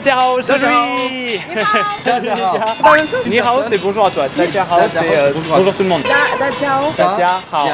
Dajia c'est lui. Ni hao, c'est bonjour à toi. Dajia c'est bonjour tout le monde. Dajia hao.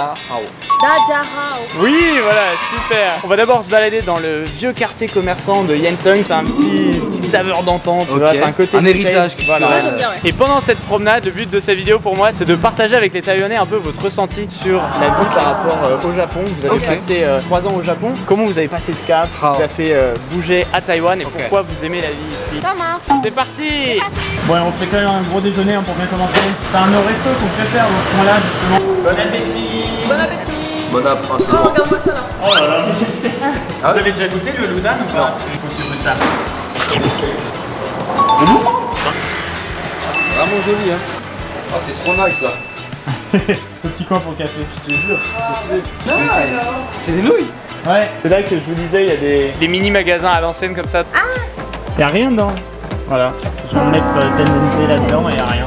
Oui, voilà, super. On va d'abord se balader dans le vieux quartier commerçant de Yensung. C'est un petite saveur d'antan, tu vois, c'est un côté héritage culturel. Voilà. Et pendant cette promenade, le but de cette vidéo pour moi, c'est de partager avec les Taïwanais un peu votre ressenti sur la vie par rapport au Japon. Vous avez passé 3 ans au Japon. Comment vous avez passé ce cap? Ce qui vous a fait bouger à Taïwan et pourquoi vous aimez la vie ici? Ça marche. C'est parti. Bon, on fait quand même un gros déjeuner pour bien commencer. C'est un de nos restos qu'on préfère dans ce coin-là, justement. Bon appétit. Bon appétit. Bon après, Oh, regarde-moi ça là. Oh là là, vous avez déjà goûté le Ludan ou pas? Il faut que tu goûtes ça. vraiment joli hein. Ah c'est trop nice là. Le petit coin pour le café. Je te jure. C'est des nouilles. Ouais. C'est là que je vous disais, il y a des mini-magasins à l'ancienne comme ça. Y a rien dedans. Voilà. Je vais me mettre Tendenze là-dedans et y a rien.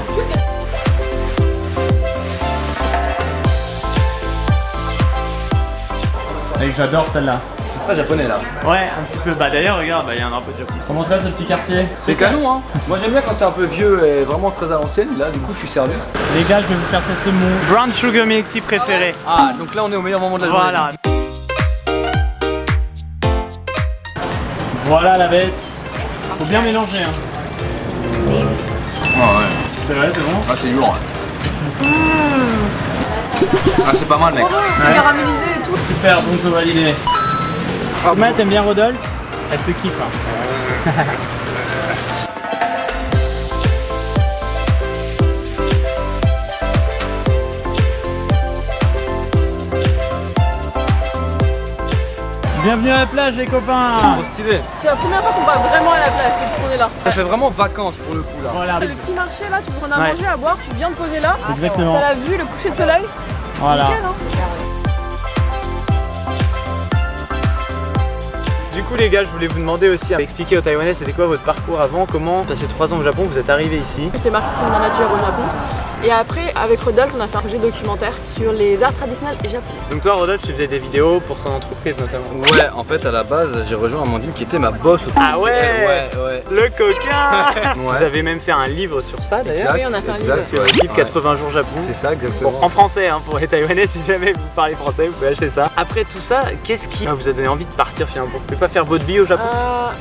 Et j'adore celle-là. C'est très japonais là. Ouais, un petit peu. Bah d'ailleurs, regarde, il y a un peu de Japon. Comment se passe ce petit quartier? C'est canon hein. Moi j'aime bien quand c'est un peu vieux et vraiment très à l'ancienne. Là du coup je suis servi. Les gars, je vais vous faire tester mon Brown Sugar Milk Tea préféré. Ah donc là on est au meilleur moment de la journée. Voilà. Voilà la bête. Faut bien mélanger hein. Ah ouais. C'est vrai, c'est bon? Ah c'est lourd. Ah c'est pas mal mec. C'est caramélisé et tout. Super, bon c'est validé. Matt, t'aimes bien Rodolphe? Elle te kiffe hein. Bienvenue à la plage les copains. Trop stylé. C'est la première fois qu'on va vraiment à la plage depuis qu'on est là. Ça fait vraiment vacances pour le coup là. Voilà. Le petit marché là, tu prends à manger, à boire, tu viens de poser là. Exactement. T'as la vue, le coucher de soleil. Voilà. Nickel, hein. Du coup les gars, je voulais vous demander aussi à expliquer aux Taïwanais c'était quoi votre parcours avant, comment passé 3 ans au Japon, vous êtes arrivé ici. J'étais marketing manager au Japon. Et après, avec Rodolphe, on a fait un projet documentaire sur les arts traditionnels japonais. Donc toi Rodolphe, tu faisais des vidéos pour son entreprise notamment. Ouais en fait à la base j'ai rejoint Amandine qui était ma boss au Ah ouais. Ouais. Le coquin. Ouais. Vous avez même fait un livre sur ça d'ailleurs. Oui, on a fait un livre. Le livre 80 jours Japon. C'est ça exactement. En français hein, pour les Taïwanais, si jamais vous parlez français, vous pouvez acheter ça. Après tout ça, qu'est-ce qui vous a donné envie de partir finalement? Vous pouvez pas faire votre vie au Japon?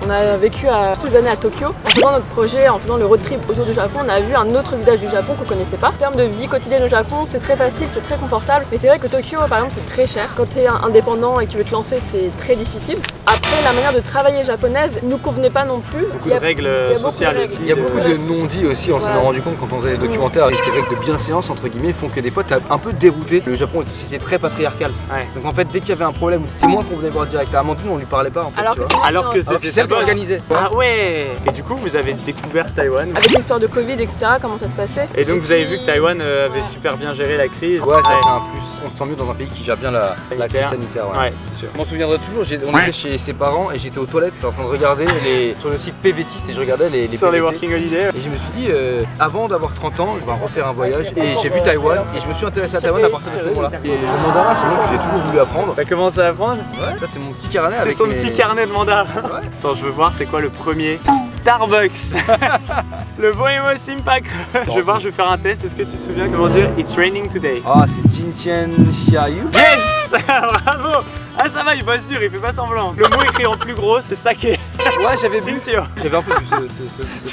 On a vécu toutes les années à Tokyo. En faisant notre projet, en faisant le road trip autour du Japon, on a vu un autre visage du Japon qu'on connaissait pas. En termes de vie quotidienne au Japon, c'est très facile, c'est très confortable. Mais c'est vrai que Tokyo, par exemple, c'est très cher. Quand tu es indépendant et que tu veux te lancer, c'est très difficile. Après, la manière de travailler japonaise nous convenait pas non plus. Beaucoup de règles sociales aussi. Il y a beaucoup de non-dits aussi, on s'en est rendu compte quand on faisait les documentaires. Et ces règles de bienséance entre guillemets font que des fois t'es un peu dérouté. Le Japon est une société très patriarcale. Ouais. Donc en fait dès qu'il y avait un problème, c'est moi qu'on venait voir direct. À Amandine on lui parlait pas en fait. Alors tu que vois. c'est C'est celle qui organisait. Ah ouais. Et du coup vous avez découvert Taïwan. avec l'histoire de Covid, etc., comment ça se passait. Et donc vous avez vu que Taïwan avait super bien géré la crise. Ouais, ça c'est un plus. On se sent mieux dans un pays qui gère bien la crise sanitaire. Ouais, c'est sûr. Je m'en souviendrai toujours, on était chez ses parents et j'étais aux toilettes en train de regarder sur le site PVTiste et je regardais les Sur les PVT. Working Holiday. Et je me suis dit, avant d'avoir 30 ans, je vais refaire un voyage et j'ai vu Taïwan et je me suis intéressé à Taïwan à partir de ce moment-là. Et le mandarin, c'est long que j'ai toujours voulu apprendre. T'as commencé à apprendre? Ouais, ça c'est mon petit carnet C'est avec son mes- petit carnet de mandarin. Ouais. Attends, je veux voir c'est quoi le premier. Starbucks. Le bon émo Simpak. Je vais voir, je vais faire un test. Est-ce que tu te souviens comment dire It's raining today? Ah, c'est Jintian Xiaoyu. Yes. Bravo. Ah ça va, il est pas sûr, il fait pas semblant. Le mot écrit en plus gros, c'est ça qui est. Ouais, j'avais vu. Cynthia. J'avais un peu vu ce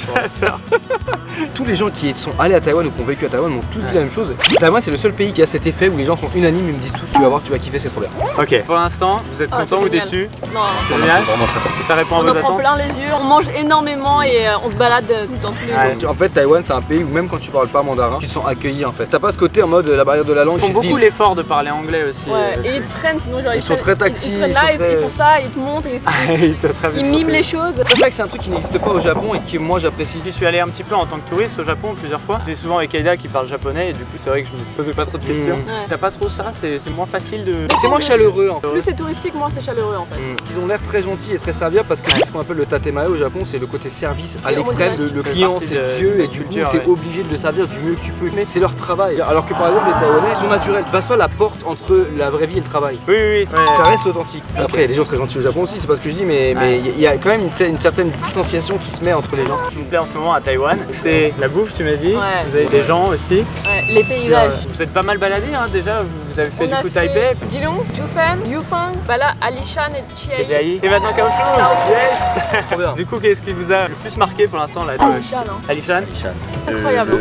Tous les gens qui sont allés à Taïwan ou qui ont vécu à Taïwan m'ont tous dit la même chose. Taïwan, c'est le seul pays qui a cet effet où les gens sont unanimes et me disent tous tu vas voir, tu vas kiffer, c'est trop bien. Ok, pour l'instant, vous êtes Ah, content c'est ou génial. déçu? Non, C'est génial. C'est vraiment très top. Ça répond à on vos en prend attentes? plein les yeux, on mange énormément et on se balade dans tous les Ouais. jours. En fait, Taïwan, c'est un pays où même quand tu parles pas mandarin, tu te sens accueilli en fait. T'as pas ce côté en mode la barrière de la langue. Ils font tu te beaucoup dis- l'effort de parler anglais aussi. Ouais, et ils te prennent, sinon genre Ils sont très tactiles, ils te prennent ils sont là, ils très- font ça, ils te montrent, ils miment les choses. C'est vrai que c'est un truc qui n'existe pas au Japon et que moi j'apprécie. Je suis allé un petit peu en tant que touriste au Japon plusieurs fois. C'est souvent avec Aida qui parle japonais et du coup c'est vrai que je me posais pas trop de questions. Ouais. T'as pas trop ça, c'est moins facile de. C'est moins chaleureux en fait. Plus c'est touristique, moins c'est chaleureux en fait. Ils ont l'air très gentils et très serviables parce que c'est ce qu'on appelle le tatemae au Japon, c'est le côté service à Et l'extrême. Le c'est client partie c'est de vieux la et du coup culture, t'es ouais. obligé de le servir du mieux que tu peux. Mais c'est leur travail. Alors que par exemple les Taïwanais sont naturels. Tu passes pas la porte entre la vraie vie et le travail. Oui, oui, oui. Ça reste authentique. Après il y a des gens très gentils au Japon aussi, c'est pas ce que je dis, mais il y a quand même une certaine distanciation qui se met entre les gens. Ce qui me plaît en ce moment à Taïwan, c'est la bouffe, tu m'as dit. Ouais. Vous avez des gens aussi. Ouais, les paysages. Vous êtes pas mal baladés hein, déjà. Vous avez fait On du a coup fait Taipei. Jilong, Jufeng, Yufeng, bah là Alishan et Chiayi. Et maintenant Kaohsiung. Yes. Trop bien. Du coup, qu'est-ce qui vous a le plus marqué pour l'instant là? Alishan, hein. Alishan. Incroyable.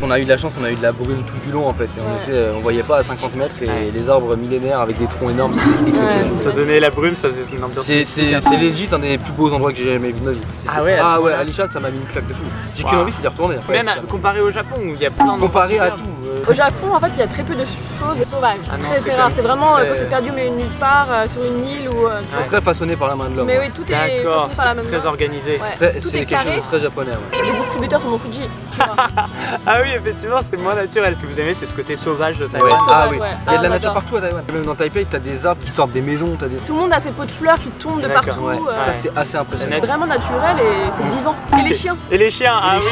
On a eu de la chance, on a eu de la brume tout du long en fait. Et on voyait pas à 50 mètres et les arbres millénaires avec des troncs énormes, c'est exceptionnel. Ça donnait la brume, ça faisait une ambiance. C'est legit un des plus beaux endroits que j'ai jamais vu de ma vie. Ah ouais, ah ouais, Alishan ça m'a mis une claque de fou. J'ai qu'une envie, c'est d'y retourner. Après, même comparé au Japon où il y a plein de comparé à tout. Au Japon, en fait, il y a très peu de choses sauvages. Ah non, très rare. C'est vraiment quand c'est perdu mais nulle part sur une île ou. C'est très façonné par la main de l'homme. Mais oui, tout est façonné par la même main. Très organisé. Ouais. Tout C'est est quelque chose carré. de très japonais. Ouais. Les distributeurs sont mon Fuji. Tu vois. Ah oui, effectivement, c'est moins naturel. Ce que vous aimez, c'est ce côté sauvage de Ouais. Taïwan. Ah oui, ouais. il y a de la Ah, nature j'adore. partout à Taïwan. Même dans Taipei, t'as des arbres qui sortent des maisons. T'as des... Tout le monde a ses pots de fleurs qui tombent de D'accord, partout. Ouais. Ça c'est assez impressionnant. Vraiment naturel et c'est vivant. Et les chiens. Et les chiens, ah oui,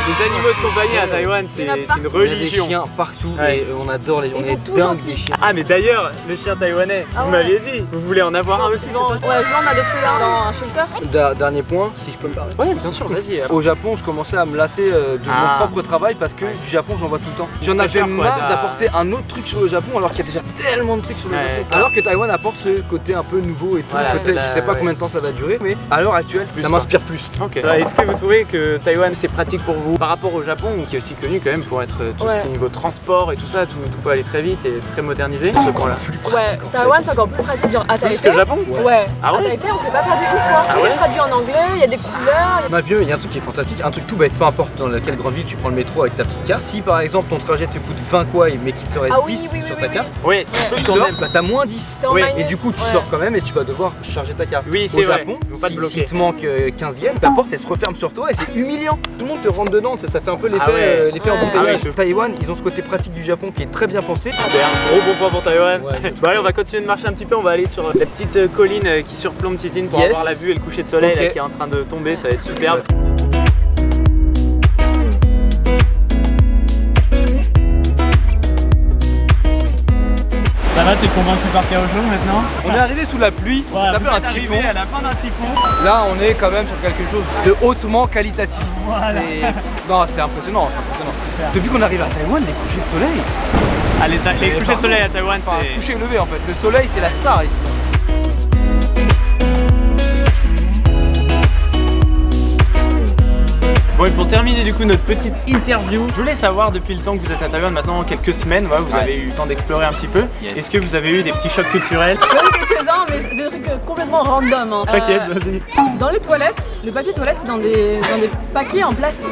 les animaux de compagnie à Taïwan, c'est Il y en a une partout. Il y a des religion. chiens partout Ouais. et on adore les gens. Ils On est sont tout dingue gentils. des chiens. Ah mais d'ailleurs, le chien taïwanais, Ah vous ouais. m'aviez dit, vous voulez en avoir un aussi, c'est ça? Ouais, je vais en adopter un dans un shelter. Dernier point, si je peux me permettre. Oui, bien sûr, vas-y. Au Japon, je commençais à me lasser de mon propre travail parce que du Japon, j'en vois tout le temps. J'en avais Fraîcheur, quoi, marre d'apporter un autre truc sur le Japon alors qu'il y a déjà tellement de trucs sur le Japon. Alors que Taïwan apporte ce côté un peu nouveau et tout. Voilà, Peut-être, je sais pas ouais. combien de temps ça va durer, mais à l'heure actuelle, ça quoi. m'inspire plus. Ok. Est-ce que vous trouvez que Taïwan c'est pratique pour vous par rapport au Japon qui est aussi connu quand même pour être tout ce qui est niveau transport et tout ça, tout peut aller très vite et très modernisé ce point-là? Ouais, Taïwan c'est encore plus pratique. Genre à Plus Taipei. que le Japon? Ouais. Ah ouais? À Taipei, on s'est pas perdu une fois. Il est traduit en anglais, il y a des couleurs. Ma vieux, il y a un truc qui est fantastique, un truc tout bête, peu importe dans quelle grande ville tu prends le métro avec ta petite carte. Si par exemple ton trajet te coûte 20 kwai mais qu'il te reste Ah oui, 10 oui, sur oui, ta oui, carte, Oui, tu sors, bah t'as moins 10. T'es en Oui. minus. Et du coup tu Ouais. sors quand même et tu vas devoir charger ta carte. Oui, Au c'est vrai. Japon, Ils vont pas te si bloquer. te manque 15 yens, ta porte elle se referme sur toi et c'est humiliant. Tout le monde te rentre dedans, ça fait un peu l'effet Ah ouais. l'effet Ouais. embouteillage. Ah oui. Taïwan, ils ont ce côté pratique du Japon qui est très bien pensé. c'est un gros bon point pour Taïwan. Ouais. Bon allez, on va continuer de marcher un petit peu, on va aller sur la petite colline qui surplombe Chisin pour Yes. avoir la vue et le coucher de soleil Ok. là, qui est en train de tomber, ça va être superbe. Ça va, t'es convaincu par Kaohsiung maintenant? On est arrivé sous la pluie, Ouais, c'est un vous peu un êtes typhon. arrivé à la fin d'un typhon. Là on est quand même sur quelque chose de hautement qualitatif. Voilà. Non, c'est impressionnant, c'est impressionnant. Super. Depuis qu'on arrive à Taïwan, les couchers de soleil, Ah, les couchers de soleil à Taïwan, enfin c'est... coucher et lever en fait, le soleil c'est la star ici. Bon et pour terminer du coup notre petite interview, je voulais savoir depuis le temps que vous êtes à Taïwan, maintenant quelques semaines, voilà, vous avez eu le temps d'explorer un petit peu. Est-ce que vous avez eu des petits chocs culturels? J'en ai quelques-uns, mais c'est des trucs complètement random. Hein. T'inquiète, vas-y. Dans les toilettes, le papier toilette c'est dans des paquets en plastique.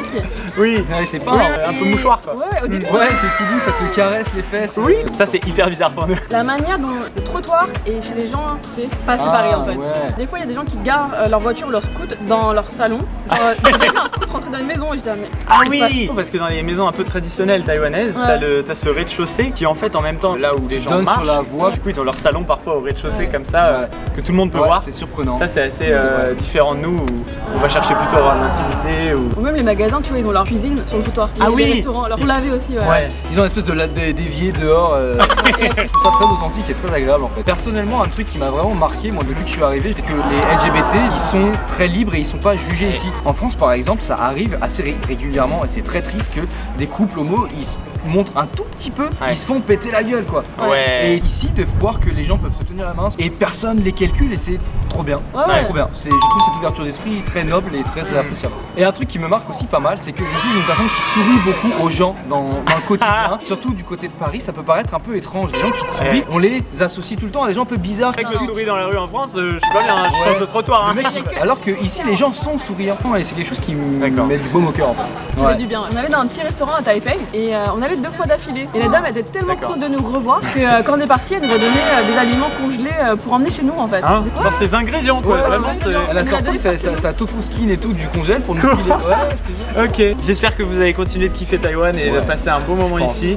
Oui, Ouais, c'est pas un peu mouchoir quoi. Ouais, au début. Ouais, c'est tout doux, ça te caresse les fesses. Oui, ça c'est hyper bizarre pour nous. La manière dont le trottoir et chez les gens, c'est pas séparé en fait. ouais. Des fois, il y a des gens qui garent leur voiture ou leur scoot dans leur salon. Genre, j'ai vu un scoot rentrer dans une maison et j'étais mais. Ah qu'est-ce qui se passe oui, parce que dans les maisons un peu traditionnelles taïwanaises, Ouais. t'as ce rez-de-chaussée qui en fait en même temps là où les gens donne marchent, sur la voie. du coup ils ont leur salon parfois au rez-de-chaussée Ouais. comme ça que tout le monde peut Ouais, voir. c'est surprenant. Ça c'est assez vrai. différent de nous où on va chercher plutôt à avoir de l'intimité ou... Ou même les magasins, tu vois, ils ont leur cuisine sur le trottoir. Ah Les oui. restaurants, leur laver aussi. Ouais. Ouais. Ils ont une espèce d'évier dehors. Je trouve ça très authentique et très agréable en fait. Personnellement, un truc qui m'a vraiment marqué, moi depuis que je suis arrivé, c'est que les LGBT ils sont très libres et ils sont pas jugés ici. En France par exemple, ça arrive assez régulièrement et c'est très triste que des couples homos ils se montrent un tout petit peu, Ouais. ils se font péter la gueule quoi. Ouais. Et ici, de voir que les gens peuvent se tenir la main et personne les calcule et c'est trop bien. Ouais, C'est ouais. trop bien. Je trouve cette ouverture d'esprit très noble et très appréciable. Et un truc qui me marque aussi pas mal, c'est que je suis une personne qui sourit beaucoup aux gens dans le quotidien. Surtout du côté de Paris, ça peut paraître un peu étrange. Des gens qui te sourient, on les associe tout le temps à des gens un peu bizarres. Avec le souris dans la rue en France, je sais pas bien, je change de trottoir. Le Hein. mec, alors que ici les gens sont souriants et c'est quelque chose qui me D'accord. met du baume au cœur en fait. Ça fait du bien. On allait dans un petit restaurant à Taipei et on allait 2 fois d'affilée. Et la dame était tellement D'accord. contente de nous revoir que quand on est parti, elle nous a donné des aliments congelés pour emmener chez nous en fait. Hein Ouais. Genre ces ingrédients quoi, Ouais, vraiment ouais, c'est... ouais. Elle a Elle nous a sorti donné sa tofu skin et tout du congèle pour nous filer. Ouais, je te dis. Ok, j'espère que vous allez continuer de kiffer Taïwan et de Ouais. passer un bon moment Je pense. ici.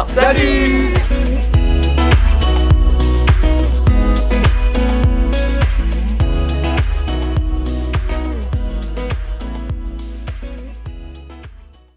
Salut.